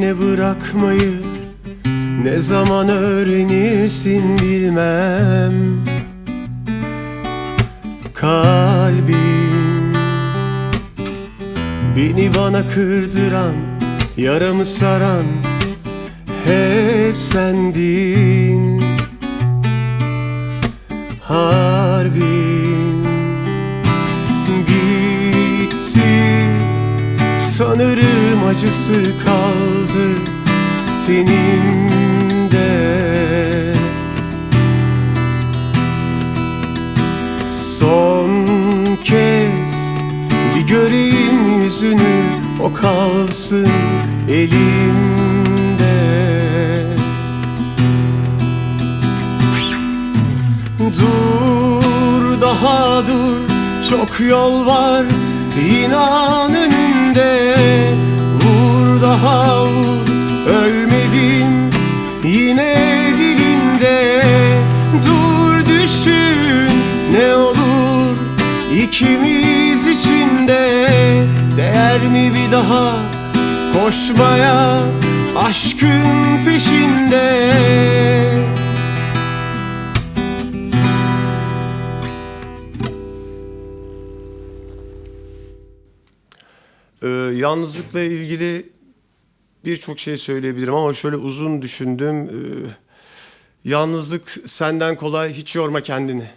peşine bırakmayı ne zaman öğrenirsin bilmem. Kalbim beni bana kırdıran, yaramı saran hep sendin. Harbim gitti, sanırım acısı kaldı tenimde. Son kez bir göreyim yüzünü, o kalsın elimde. Dur, daha dur, çok yol var inan önünde. Vur, daha vur, ölmedim yine dilinde. Dur, düşün, ne olur ikimiz için de. Değer mi bir daha koşmaya aşkın peşinde? Yalnızlıkla ilgili birçok şey söyleyebilirim ama şöyle uzun düşündüm. Yalnızlık senden kolay, hiç yorma kendini.